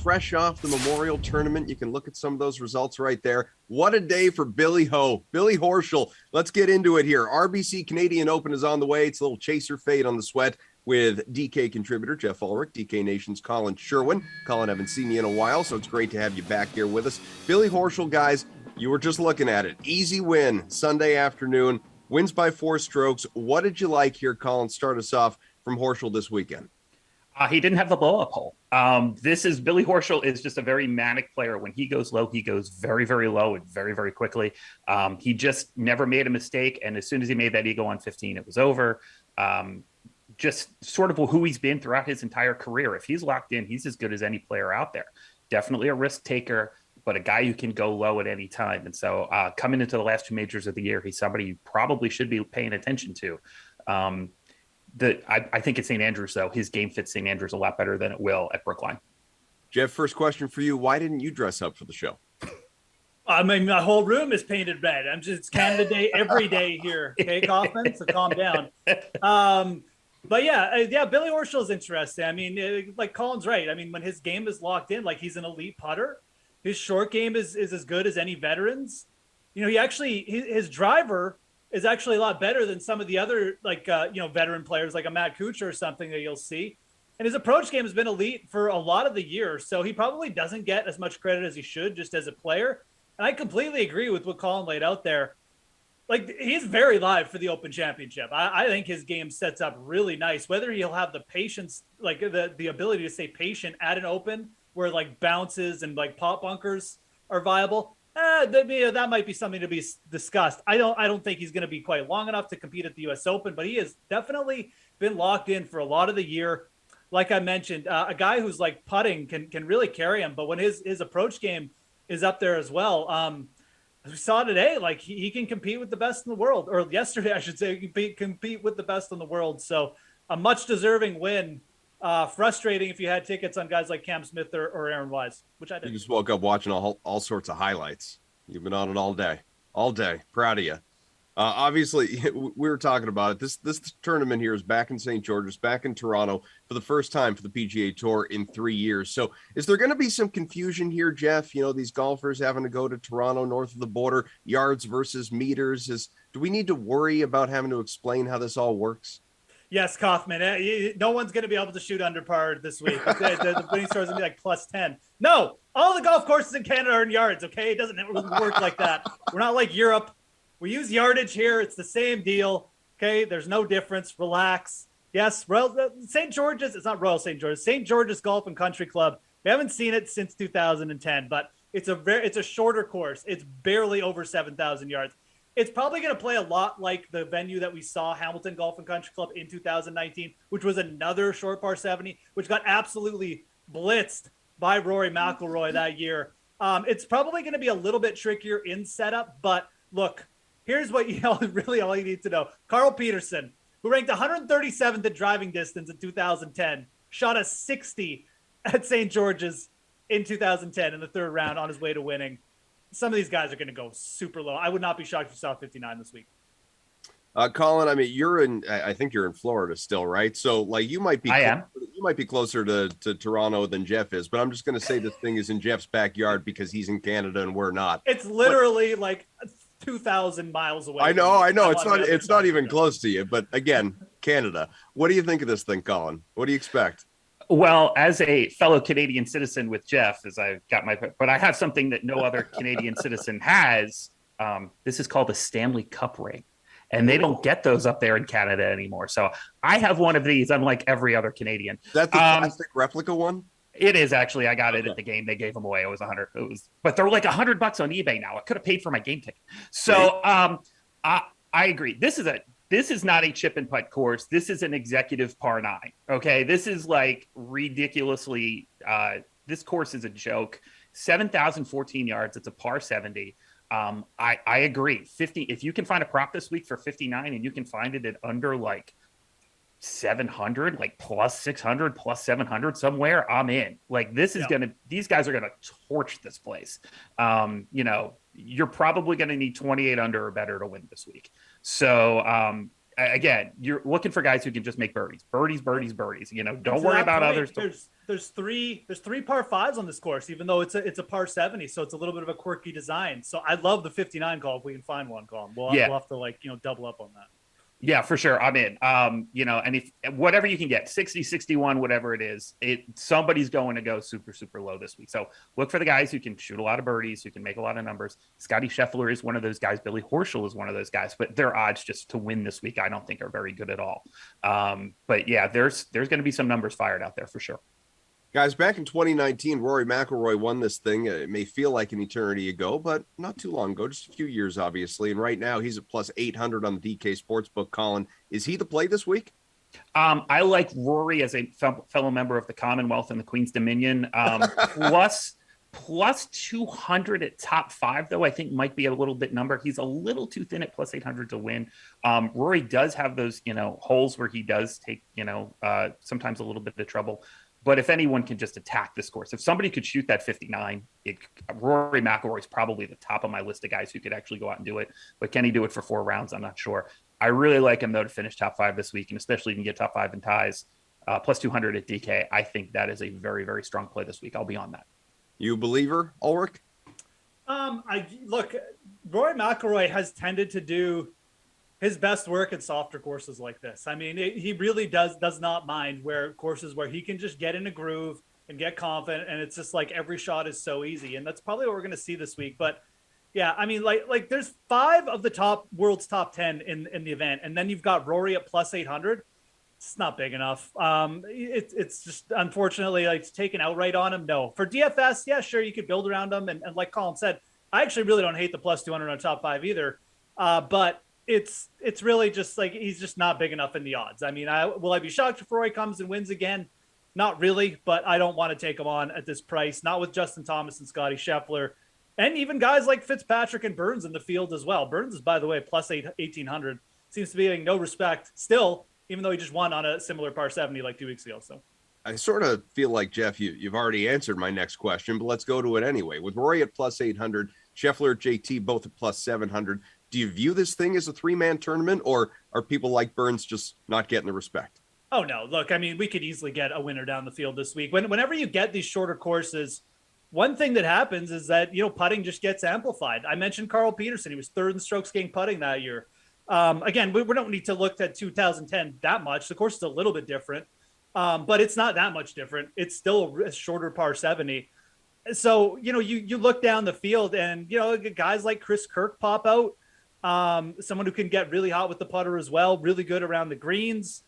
fresh off the Memorial Tournament. You can look at some of those results right there. What a day for Billy Horschel. Let's get into it here. RBC Canadian Open is on the way. It's a little chaser fade on the sweat with DK contributor Geoff Ulrich, DK Nation's Collin Sherwin. Collin, haven't seen you in a while, so it's great to have you back here with us. Billy Horschel, guys, you were just looking at it. Easy win Sunday afternoon. Wins by 4 strokes. What did you like here, Collin? Start us off from Horschel this weekend. He didn't have the blow-up hole. Billy Horschel is just a very manic player. When he goes low, he goes very, very low and very, very quickly. He just never made a mistake. And as soon as he made that eagle on 15, it was over. Just sort of who he's been throughout his entire career. If he's locked in, he's as good as any player out there. Definitely a risk taker, but a guy who can go low at any time. And so coming into the last 2 majors of the year, he's somebody you probably should be paying attention to. I think at St. Andrews, though, his game fits St. Andrews a lot better than it will at Brookline. Jeff, first question for you. Why didn't you dress up for the show? I mean, my whole room is painted red. It's Canada Day every day here. Okay, Kaufman, so calm down. But yeah, Billy Horschel is interesting. I mean, like Colin's right. I mean, when his game is locked in, like he's an elite putter. His short game is as good as any veterans. You know, his driver is actually a lot better than some of the other veteran players like a Matt Kuchar or something that you'll see. And his approach game has been elite for a lot of the year. So he probably doesn't get as much credit as he should just as a player. And I completely agree with what Collin laid out there. Like, he's very live for the Open Championship. I think his game sets up really nice. Whether he'll have the patience, like the ability to stay patient at an Open where like bounces and like pop bunkers are viable, that might be something to be discussed. I don't think he's going to be quite long enough to compete at the U.S. Open, but he has definitely been locked in for a lot of the year. Like I mentioned, a guy who's like putting can really carry him, but when his approach game is up there as well. As we saw today, like he can compete with the best in the world, or yesterday, I should say, compete with the best in the world. So a much deserving win. Frustrating if you had tickets on guys like Cam Smith or Aaron Wise, which I did. You just woke up watching all sorts of highlights. You've been on it all day. Proud of you. Obviously, we were talking about it. This tournament here is back in St. George's, back in Toronto for the first time for the PGA Tour in 3 years. So is there going to be some confusion here, Geoff? You know, these golfers having to go to Toronto north of the border, yards versus meters. Do we need to worry about having to explain how this all works? Yes, Kaufman. No one's going to be able to shoot under par this week. The winning score is going to be like plus 10. No, all the golf courses in Canada are in yards, okay? It doesn't work like that. We're not like Europe. We use yardage here. It's the same deal, okay? There's no difference. Relax. Yes, St. George's. It's not Royal St. George's. St. George's Golf and Country Club. We haven't seen it since 2010, but it's a shorter course. It's barely over 7,000 yards. It's probably going to play a lot like the venue that we saw, Hamilton Golf and Country Club, in 2019, which was another short par 70, which got absolutely blitzed by Rory Mcilroy that year. It's probably going to be a little bit trickier in setup, but look, here's what really all you need to know. Carl Peterson, who ranked 137th at driving distance in 2010, shot a 60 at St. George's in 2010 in the 3rd round on his way to winning. Some of these guys are going to go super low. I would not be shocked if you saw 59 this week. Collin, I mean, I think you're in Florida still, right? So like you might be closer to Toronto than Geoff is, but I'm just going to say this thing is in Jeff's backyard because he's in Canada and we're not. It's literally like 2,000 miles away. I know. It's not even close to you, but again, Canada. What do you think of this thing, Collin? What do you expect? Well, as a fellow Canadian citizen with Geoff, but I have something that no other Canadian citizen has. This is called the Stanley Cup Ring, and they don't get those up there in Canada anymore. So I have one of these, unlike every other Canadian. Is that the plastic replica one? It is actually. I got it at the game. They gave them away. It was but they're like $100 on eBay now. I could have paid for my game ticket. So I agree. This is not a chip and putt course. This is an executive par 9. Okay. This is like ridiculously, this course is a joke. 7,014 yards. It's a par 70. I agree. 50. If you can find a prop this week for 59 and you can find it at under like 700, like plus 600, plus 700 somewhere, I'm in. Like this is these guys are going to torch this place. You're probably going to need 28 under or better to win this week. So again, you're looking for guys who can just make birdies. You know, don't To worry that about point, others. There's three par fives on this course, even though it's a par 70, so it's a little bit of a quirky design. So I love the 59 call if we can find one, Colin. We'll have to double up on that. Yeah, for sure. I'm in. You know, and if whatever you can get, 60, 61, whatever it is, somebody's going to go super, super low this week. So look for the guys who can shoot a lot of birdies, who can make a lot of numbers. Scottie Scheffler is one of those guys. Billy Horschel is one of those guys, but their odds just to win this week, I don't think are very good at all. But yeah, there's going to be some numbers fired out there for sure. Guys, back in 2019, Rory Mcilroy won this thing. It may feel like an eternity ago, but not too long ago, just a few years, obviously. And right now, he's at plus 800 on the DK Sportsbook. Colin, is he the play this week? I like Rory as a fellow member of the Commonwealth and the Queen's Dominion. Plus 200 at top 5, though, I think might be a little bit number. He's a little too thin at plus 800 to win. Rory does have those, holes where he does take, sometimes a little bit of trouble. But if anyone can just attack this course, if somebody could shoot that 59, Rory McIlroy is probably the top of my list of guys who could actually go out and do it. But can he do it for 4 rounds? I'm not sure. I really like him, though, to finish top 5 this week, and especially if you can get top 5 in ties. Plus 200 at DK. I think that is a very, very strong play this week. I'll be on that. You a believer, Ulrich? Look, Rory McIlroy has tended to do his best work at softer courses like this. I mean, he really does not mind courses where he can just get in a groove and get confident, and it's just like every shot is so easy. And that's probably what we're going to see this week. But yeah, I mean, like there's 5 of the world's top 10 in the event, and then you've got Rory at plus 800. It's not big enough. It's just, unfortunately, like, it's taken outright on him. No, for DFS, yeah, sure, you could build around him, and like Colin said, I actually really don't hate the plus 200 on top 5 either. But it's really just like he's just not big enough in the odds. I mean, will I be shocked if Rory comes and wins again? Not really, but I don't want to take him on at this price. Not with Justin Thomas and Scottie Scheffler, and even guys like Fitzpatrick and Burns in the field as well. Burns is, by the way, plus 1800. Seems to be getting no respect still, even though he just won on a similar par 70 like 2 weeks ago. So I sort of feel like, Geoff, you've already answered my next question, but let's go to it anyway. With Rory at plus 800, Scheffler, JT, both at plus 700. Do you view this thing as a 3-man tournament, or are people like Burns just not getting the respect? Oh, no. Look, I mean, we could easily get a winner down the field this week. Whenever you get these shorter courses, one thing that happens is that, putting just gets amplified. I mentioned Carl Peterson. He was 3rd in strokes gained putting that year. Again, we don't need to look at 2010 that much. The course is a little bit different, but it's not that much different. It's still a shorter par 70. So, you look down the field and, guys like Chris Kirk pop out. Someone who can get really hot with the putter as well, really good around the greens.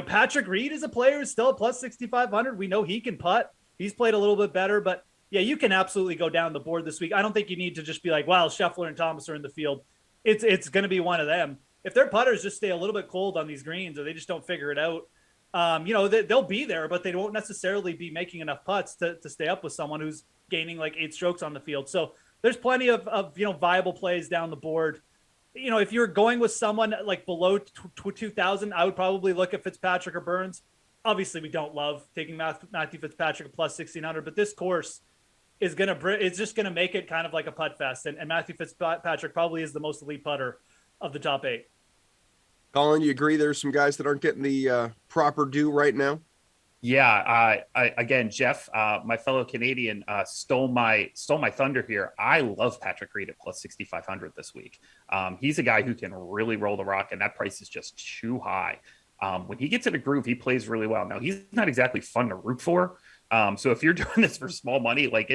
Patrick Reed is a player who's still at plus 6,500. We know he can putt. He's played a little bit better, but yeah, you can absolutely go down the board this week. I don't think you need to just be like, wow, Scheffler and Thomas are in the field. It's going to be one of them. If their putters just stay a little bit cold on these greens, or they just don't figure it out, they'll be there, but they won't necessarily be making enough putts to stay up with someone who's gaining like 8 strokes on the field. So there's plenty of viable plays down the board. If you're going with someone like below 2,000, I would probably look at Fitzpatrick or Burns. Obviously, we don't love taking Matthew Fitzpatrick at plus 1,600, but this course is just gonna make it kind of like a putt fest, and Matthew Fitzpatrick probably is the most elite putter of the top 8. Colin, you agree there's some guys that aren't getting the proper due right now? Yeah, again, Geoff, my fellow Canadian, stole my thunder here. I love Patrick Reed at plus 6,500 this week. He's a guy who can really roll the rock, and that price is just too high. When he gets in a groove, he plays really well. Now, he's not exactly fun to root for. So if you're doing this for small money, like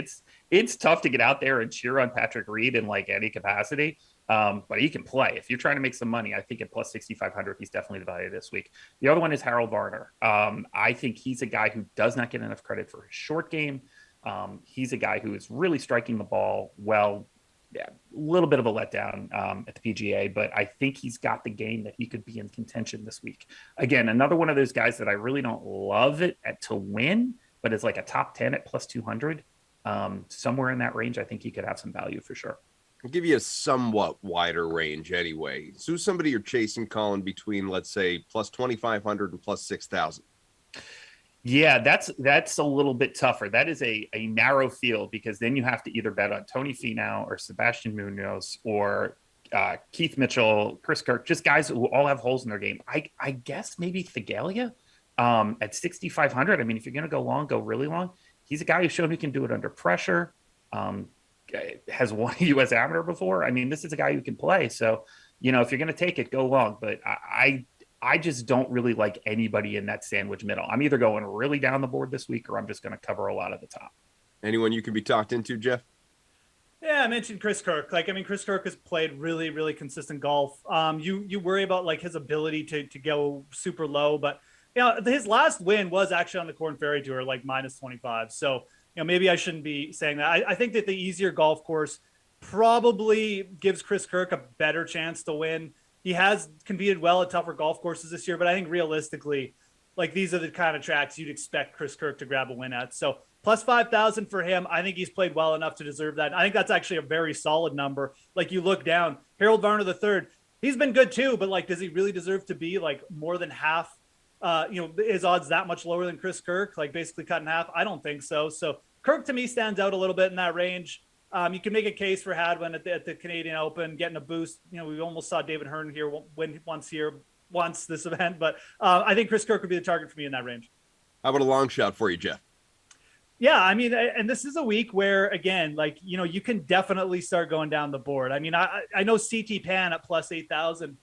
it's tough to get out there and cheer on Patrick Reed in like any capacity. But he can play. If you're trying to make some money, I think at plus 6,500, he's definitely the value this week. The other one is Harold Varner. I think he's a guy who does not get enough credit for his short game. He's a guy who is really striking the ball well. Yeah, a little bit of a letdown at the PGA, but I think he's got the game that he could be in contention this week. Again, another one of those guys that I really don't love it to win, but it's like a top 10 at plus 200. Somewhere in that range, I think he could have some value for sure. I'll give you a somewhat wider range anyway. So who's somebody you're chasing, Collin, between, let's say, plus 2,500 and plus 6,000? Yeah, that's a little bit tougher. That is a narrow field, because then you have to either bet on Tony Finau or Sebastian Munoz or Keith Mitchell, Chris Kirk, just guys who all have holes in their game. I guess maybe Thegalia at 6,500. I mean, if you're going to go long, go really long. He's a guy who's shown he can do it under pressure. Has won a U.S. Amateur before. I mean, this is a guy who can play. So, if you're going to take it, go long. But I just don't really like anybody in that sandwich middle. I'm either going really down the board this week or I'm just going to cover a lot of the top. Anyone you can be talked into, Geoff? Yeah, I mentioned Chris Kirk. Chris Kirk has played really, really consistent golf. You worry about his ability to go super low, but his last win was actually on the Corn Ferry Tour, minus 25. So maybe I shouldn't be saying that. I think that the easier golf course probably gives Chris Kirk a better chance to win. He has competed well at tougher golf courses this year, but I think realistically, these are the kind of tracks you'd expect Chris Kirk to grab a win at. So plus 5,000 for him. I think he's played well enough to deserve that. I think that's actually a very solid number. You look down, Harold Varner III, he's been good too, but does he really deserve to be more than half? His odds that much lower than Chris Kirk, basically cut in half? I don't think so. So Kirk to me stands out a little bit in that range. You can make a case for Hadwin at the Canadian Open, getting a boost. We almost saw David Hearn here win once this event, but I think Chris Kirk would be the target for me in that range. How about a long shot for you, Geoff? Yeah, I mean, and this is a week where, again, you can definitely start going down the board. I mean, I know CT Pan at plus 8,000,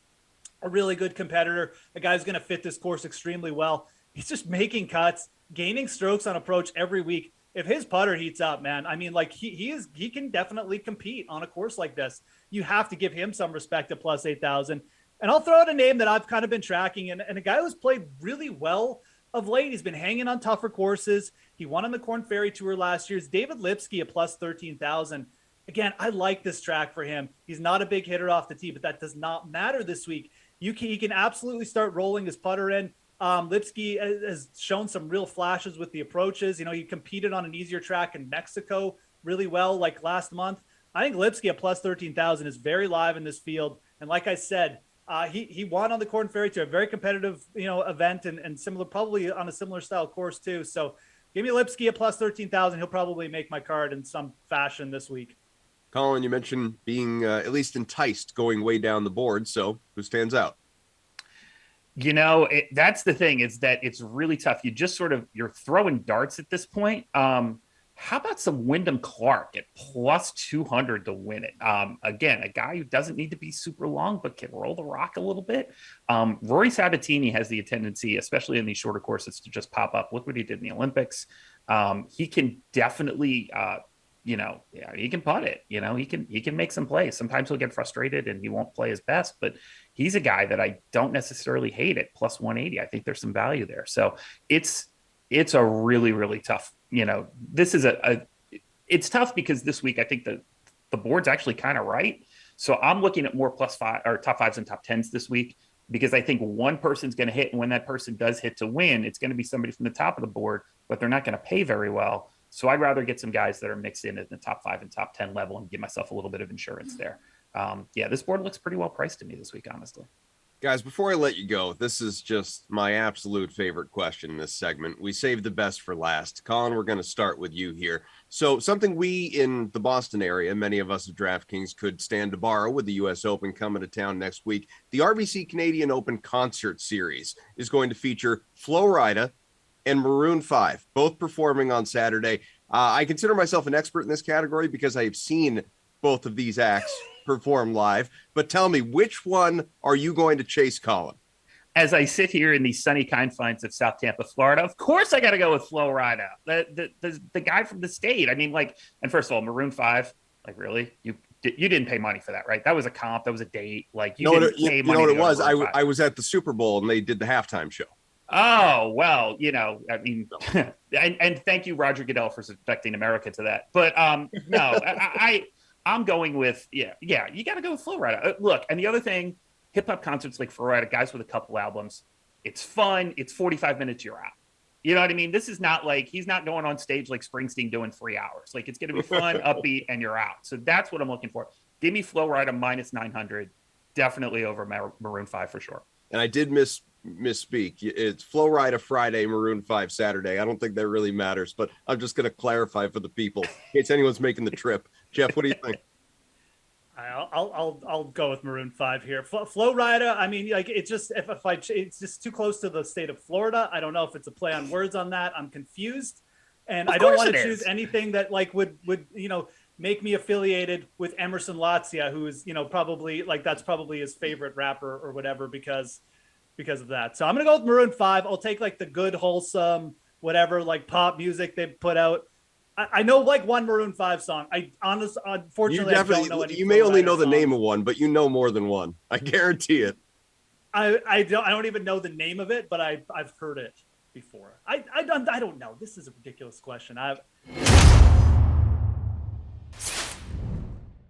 a really good competitor. A guy's going to fit this course extremely well. He's just making cuts, gaining strokes on approach every week. If his putter heats up, man, I mean, he can definitely compete on a course like this. You have to give him some respect at plus 8,000. And I'll throw out a name that I've kind of been tracking, and a guy who's played really well of late. He's been hanging on tougher courses. He won on the Corn Ferry Tour last year. It's David Lipsky at plus 13,000. Again, I like this track for him. He's not a big hitter off the tee, but that does not matter this week. He can absolutely start rolling his putter in. Lipsky has shown some real flashes with the approaches. He competed on an easier track in Mexico really well, last month. I think Lipsky at plus 13,000 is very live in this field. And like I said, he won on the Corn Ferry Tour, a very competitive, event and similar, probably on a similar style course too. So give me Lipsky at plus 13,000. He'll probably make my card in some fashion this week. Collin, you mentioned being at least enticed going way down the board. So who stands out? That's the thing, is that it's really tough. You're throwing darts at this point. How about some Wyndham Clark at plus 200 to win it? Again, a guy who doesn't need to be super long, but can roll the rock a little bit. Rory Sabatini has the tendency, especially in these shorter courses, to just pop up. Look what he did in the Olympics. He can definitely, he can putt it. He can make some plays. Sometimes he'll get frustrated and he won't play his best, but he's a guy that I don't necessarily hate at plus 180. I think there's some value there. So it's a really, really tough. This is it's tough because this week I think the board's actually kind of right. So I'm looking at more plus 5 or top 5s and top 10s this week, because I think one person's going to hit, and when that person does hit to win, it's going to be somebody from the top of the board, but they're not going to pay very well. So I'd rather get some guys that are mixed in at the top 5 and top 10 level and give myself a little bit of insurance there. This board looks pretty well priced to me this week, honestly. Guys, before I let you go, this is just my absolute favorite question in this segment. We saved the best for last. Collin, we're going to start with you here. So something we in the Boston area, many of us at DraftKings, could stand to borrow with the U.S. Open coming to town next week. The RBC Canadian Open Concert Series is going to feature Flo Rida and Maroon 5, both performing on Saturday. I consider myself an expert in this category because I have seen both of these acts perform live. But tell me, which one are you going to chase, Collin? As I sit here in the sunny confines of South Tampa, Florida, of course I got to go with Flo Rida, the guy from the state. I mean, and first of all, Maroon 5, really? You didn't pay money for that, right? That was a comp. That was a date. You didn't pay money. You know what it was? I was at the Super Bowl and they did the halftime show. Oh, well, I mean, and thank you, Roger Goodell, for subjecting America to that. But no, I'm going with, you got to go with Flo Rida. Look, and the other thing, hip hop concerts like Flo Rida, guys with a couple albums, it's fun. It's 45 minutes, you're out. You know what I mean? This is not he's not going on stage like Springsteen doing 3 hours. It's going to be fun, upbeat, and you're out. So that's what I'm looking for. Give me Flo Rida minus 900, definitely over Maroon 5 for sure. And I did misspeak. It's Flo Rida Friday, Maroon 5 Saturday. I don't think that really matters, but I'm just going to clarify for the people in case anyone's making the trip. Geoff, what do you think? I'll go with Maroon 5 here. Flo Rida, I mean, like it's just it's just too close to the state of Florida. I don't know if it's a play on words on that. I'm confused, and I don't want to choose anything that like would make me affiliated with Emerson Latzia, who is probably like that's probably his favorite rapper or whatever because of that. So I'm gonna go with Maroon 5. I'll take like the good wholesome whatever like pop music they put out. I know like one Maroon 5 song. Unfortunately, I don't know any. You may only know the name of one, but you know more than one. I guarantee it. I don't even know the name of it, but I've heard it before. I don't know. This is a ridiculous question.